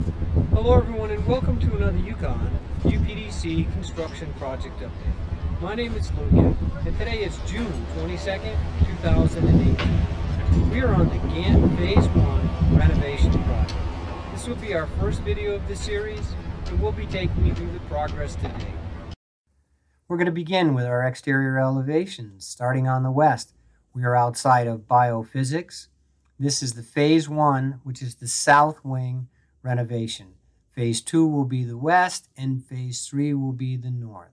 Hello everyone and welcome to another UConn UPDC construction project update. My name is Gant and today is June 22nd, 2018. We are on the Gant Phase 1 renovation project. This will be our first video of this series and we'll be taking you through the progress today. We're going to begin with our exterior elevations. Starting on the west, we are outside of biophysics. This is the Phase 1, which is the south wing renovation. Phase 2 will be the west and Phase 3 will be the north.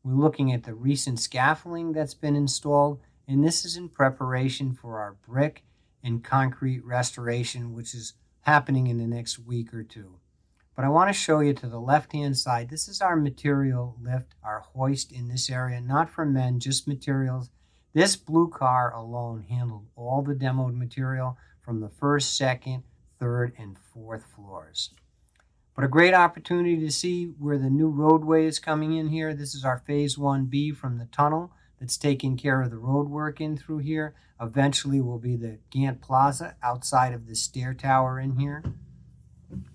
We're looking at the recent scaffolding that's been installed, and this is in preparation for our brick and concrete restoration, which is happening in the next week or two. But I want to show you to the left-hand side. This is our material lift, our hoist in this area, not for men, just materials. This blue car alone handled all the demoed material from the first, second, third, and fourth floors. But a great opportunity to see where the new roadway is coming in here. This is our Phase 1B from the tunnel that's taking care of the road work in through here. Eventually will be the Gant Plaza outside of the stair tower in here.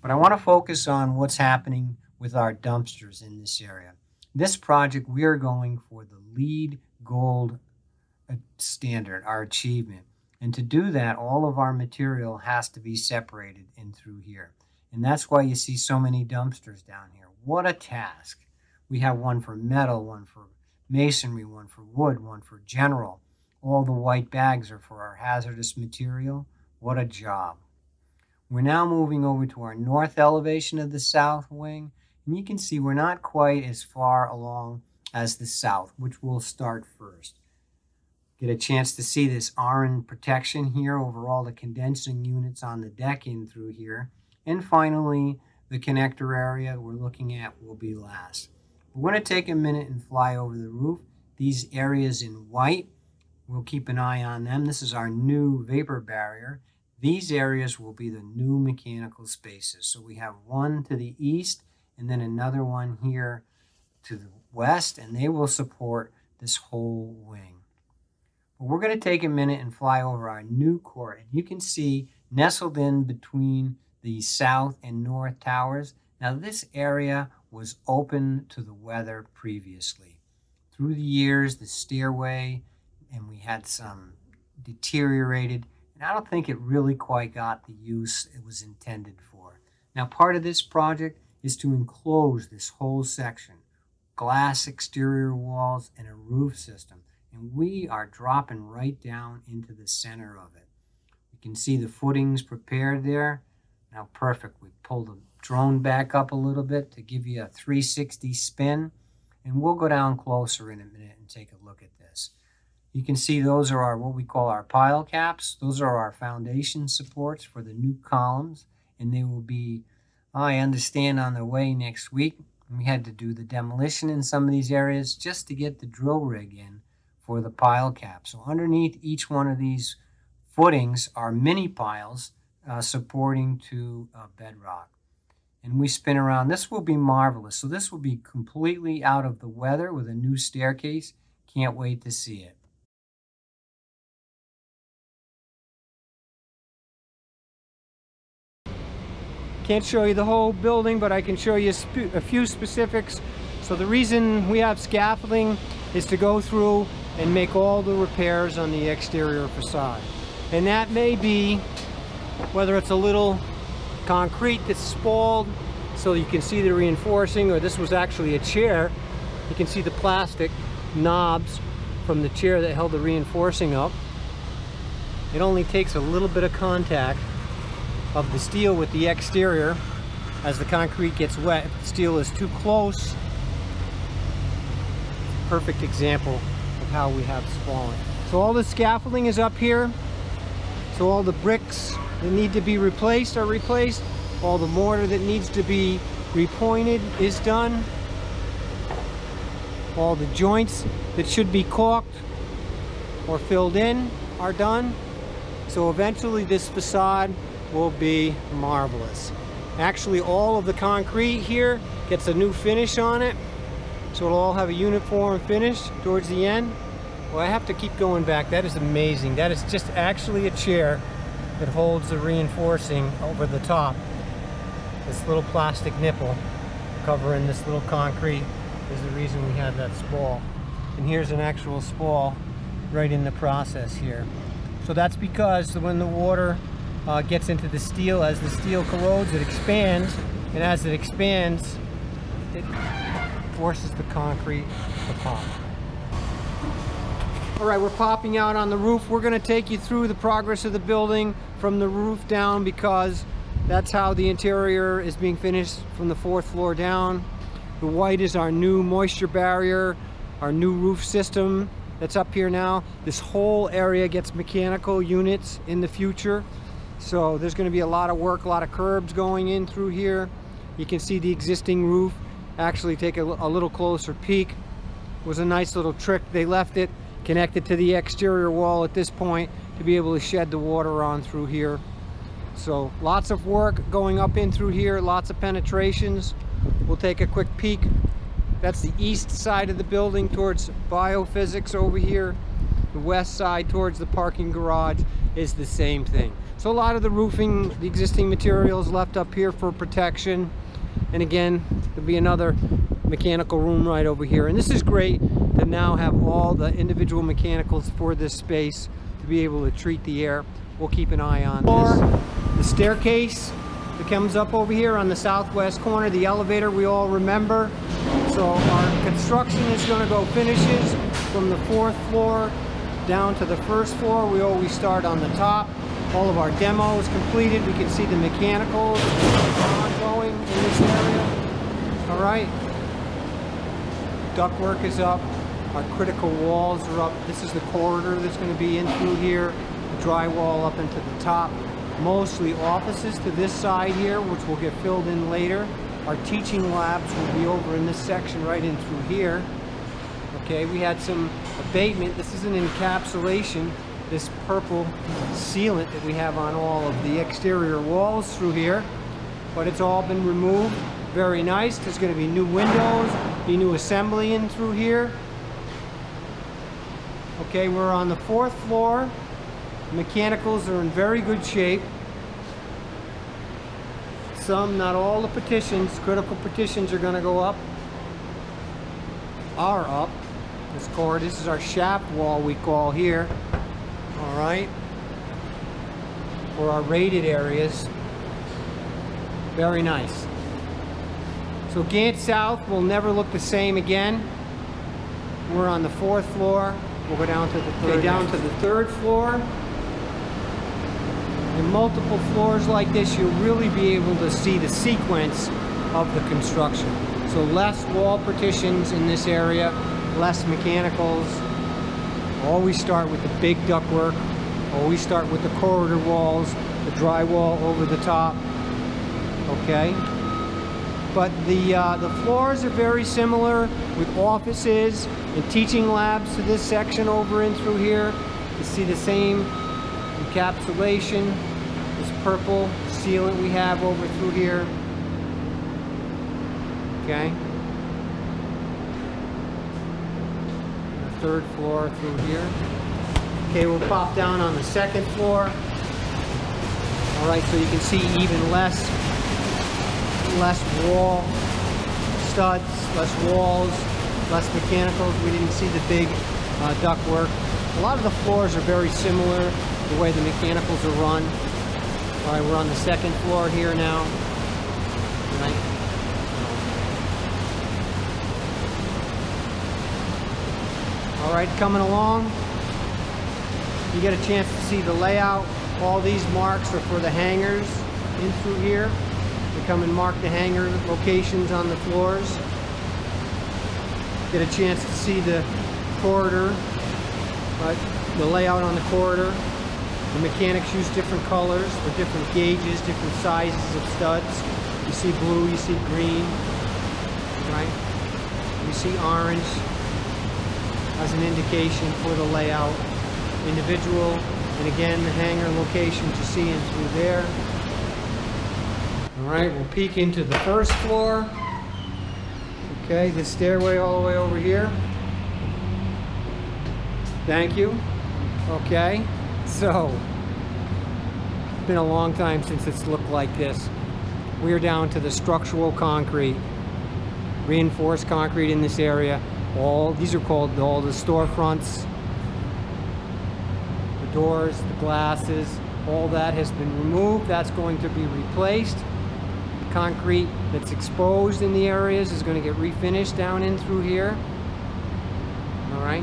But I want to focus on what's happening with our dumpsters in this area. This project, we are going for the LEED Gold standard, our achievement. And to do that, all of our material has to be separated in through here. And that's why you see so many dumpsters down here. What a task. We have one for metal, one for masonry, one for wood, one for general. All the white bags are for our hazardous material. What a job. We're now moving over to our north elevation of the south wing. And you can see we're not quite as far along as the south, which we'll start first. Get a chance to see this orange protection here over all the condensing units on the deck in through here. And finally, the connector area we're looking at will be last. We're going to take a minute and fly over the roof. These areas in white, we'll keep an eye on them. This is our new vapor barrier. These areas will be the new mechanical spaces. So we have one to the east and then another one here to the west, and they will support this whole wing. But we're going to take a minute and fly over our new court. And you can see nestled in between the south and north towers. Now this area was open to the weather previously. Through the years, the stairway, and we had some deteriorated, and I don't think it really quite got the use it was intended for. Now part of this project is to enclose this whole section, glass exterior walls and a roof system, and we are dropping right down into the center of it. You can see the footings prepared there. Now perfect. We pull the drone back up a little bit to give you a 360 spin, and we'll go down closer in a minute and take a look at this. You can see those are our what we call our pile caps. Those are our foundation supports for the new columns, and they will be, I understand, on their way next week. We had to do the demolition in some of these areas just to get the drill rig in for the pile cap. So underneath each one of these footings are mini piles supporting to bedrock. And we spin around. This will be marvelous. So this will be completely out of the weather with a new staircase. Can't wait to see it. Can't show you the whole building, but I can show you a few specifics. So the reason we have scaffolding is to go through and make all the repairs on the exterior facade. And that may be whether it's a little concrete that's spalled so you can see the reinforcing, or this was actually a chair. You can see the plastic knobs from the chair that held the reinforcing up. It only takes a little bit of contact of the steel with the exterior as the concrete gets wet. If the steel is too close, perfect example of how we have spalling. So all the scaffolding is up here. So all the bricks that need to be replaced are replaced. All the mortar that needs to be repointed is done. All the joints that should be caulked or filled in are done. So eventually this facade will be marvelous. Actually, all of the concrete here gets a new finish on it. So it'll all have a uniform finish towards the end. Well, I have to keep going back. That is amazing. That is just actually a chair that holds the reinforcing over the top. This little plastic nipple covering this little concrete is the reason we have that spall. And here's an actual spall right in the process here. So that's because when the water gets into the steel, as the steel corrodes, it expands, and as it expands, it forces the concrete to pop. All right, we're popping out on the roof. We're going to take you through the progress of the building from the roof down, because that's how the interior is being finished from the 4th floor down. The white is our new moisture barrier, our new roof system that's up here now. This whole area gets mechanical units in the future. So there's going to be a lot of work, a lot of curbs going in through here. You can see the existing roof. Actually take a little closer peek. It was a nice little trick. They left it connected to the exterior wall at this point to be able to shed the water on through here. So lots of work going up in through here, lots of penetrations. We'll take a quick peek. That's the east side of the building towards biophysics over here. The west side towards the parking garage is the same thing. So a lot of the roofing, the existing materials left up here for protection. And again, there'll be another mechanical room right over here. And this is great to now have all the individual mechanicals for this space to be able to treat the air. We'll keep an eye on this. The staircase that comes up over here on the southwest corner, the elevator we all remember. So our construction is going to go finishes from the 4th floor down to the 1st floor. We always start on the top. All of our demo is completed. We can see the mechanicals ongoing in this area. All right. Ductwork is up. Our critical walls are up. This is the corridor that's going to be in through here. The drywall up into the top. Mostly offices to this side here, which will get filled in later. Our teaching labs will be over in this section right in through here. Okay, we had some abatement. This is an encapsulation, this purple sealant that we have on all of the exterior walls through here. But it's all been removed. Very nice. There's going to be new windows, be new assembly in through here. Okay, we're on the 4th floor. Mechanicals are in very good shape. Some, not all the partitions, critical partitions are going to go up, are up. This is our shaft wall we call here. All right. For our rated areas. Very nice. So Gant South will never look the same again. We're on the 4th floor. We'll go down to the 3rd. Okay, down to the 3rd floor. In multiple floors like this, you'll really be able to see the sequence of the construction. So less wall partitions in this area, less mechanicals. Always start with the big ductwork. Always start with the corridor walls, the drywall over the top. Okay? But the floors are very similar, with offices and teaching labs to this section over in through here. You see the same encapsulation, this purple sealant we have over through here. Okay. The 3rd floor through here. Okay, we'll pop down on the 2nd floor. All right, so you can see even less wall studs, less walls, less mechanicals. We didn't see the big duct work. A lot of the floors are very similar, the way the mechanicals are run. All right, we're on the 2nd floor here now. All right. All right, coming along. You get a chance to see the layout. All these marks are for the hangars in through here. They come and mark the hangar locations on the floors. Get a chance to see the corridor, the layout on the corridor. The mechanics use different colors for different gauges, different sizes of studs. You see blue, you see green, right? You see orange as an indication for the layout. Individual, and again, the hangar locations you see in through there. All right, we'll peek into the 1st floor. Okay, the stairway all the way over here. Thank you. Okay, so it's been a long time since it's looked like this. We are down to the structural concrete, reinforced concrete in this area. These are called all the storefronts, the doors, the glasses, all that has been removed. That's going to be replaced. The concrete that's exposed in the areas is going to get refinished down in through here. All right,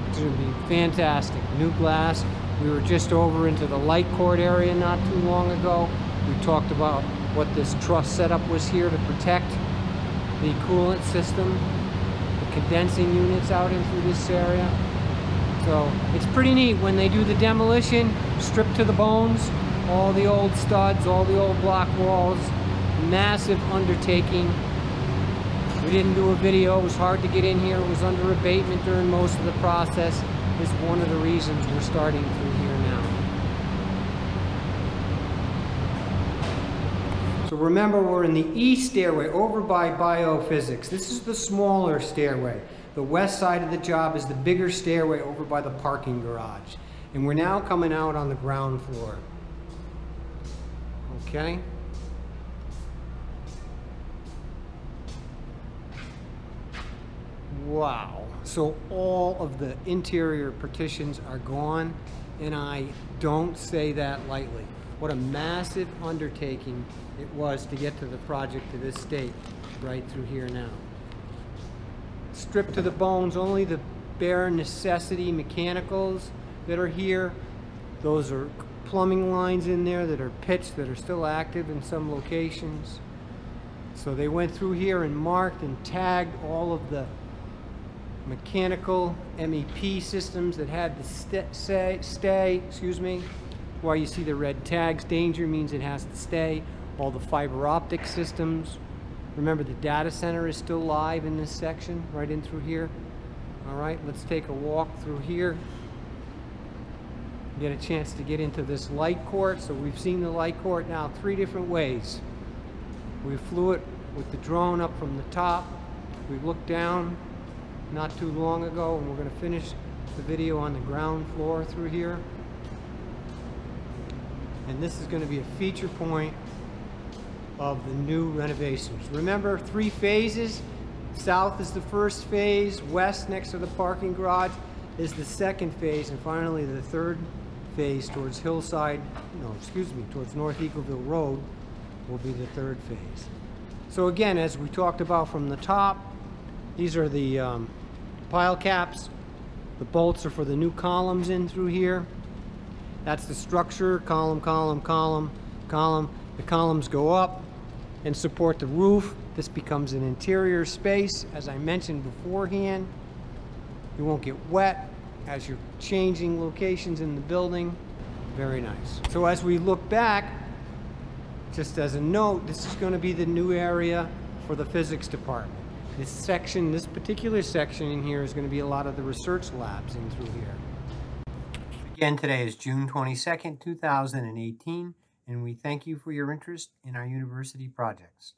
it's going to be fantastic. New glass. We were just over into the light court area not too long ago. We talked about what this truss setup was here to protect the coolant system, the condensing units out in through this area. So it's pretty neat when they do the demolition, strip to the bones, all the old studs, all the old block walls, massive undertaking. We didn't do a video, it was hard to get in here, it was under abatement during most of the process. Is one of the reasons we're starting through here now. So remember, we're in the east stairway over by biophysics. This is the smaller stairway. The west side of the job is the bigger stairway over by the parking garage. And we're now coming out on the ground floor. Okay? Wow. So all of the interior partitions are gone, and I don't say that lightly. What a massive undertaking it was to get to the project to this state, right through here now. Stripped to the bones, only the bare necessity mechanicals that are here. Those are plumbing lines in there that are pitched, that are still active in some locations. So they went through here and marked and tagged all of the mechanical MEP systems that had to stay, excuse me. Why you see the red tags, danger means it has to stay. All the fiber optic systems. Remember, the data center is still live in this section, right in through here. All right, let's take a walk through here. Get a chance to get into this light court. So we've seen the light court now 3 different ways. We flew it with the drone up from the top. We looked down not too long ago, and we're going to finish the video on the ground floor through here. And this is going to be a feature point of the new renovations. Remember, 3 phases. South is the first phase, west next to the parking garage is the second phase, and finally the third phase towards Hillside, towards North Eagleville Road will be the third phase. So again, as we talked about from the top, these are the pile caps. The bolts are for the new columns in through here. That's the structure, column, column, column, column. The columns go up and support the roof. This becomes an interior space, as I mentioned beforehand. You won't get wet as you're changing locations in the building. Very nice. So as we look back, just as a note, this is going to be the new area for the physics department. This section, this particular section in here is going to be a lot of the research labs in through here. Again, today is June 22nd, 2018, and we thank you for your interest in our university projects.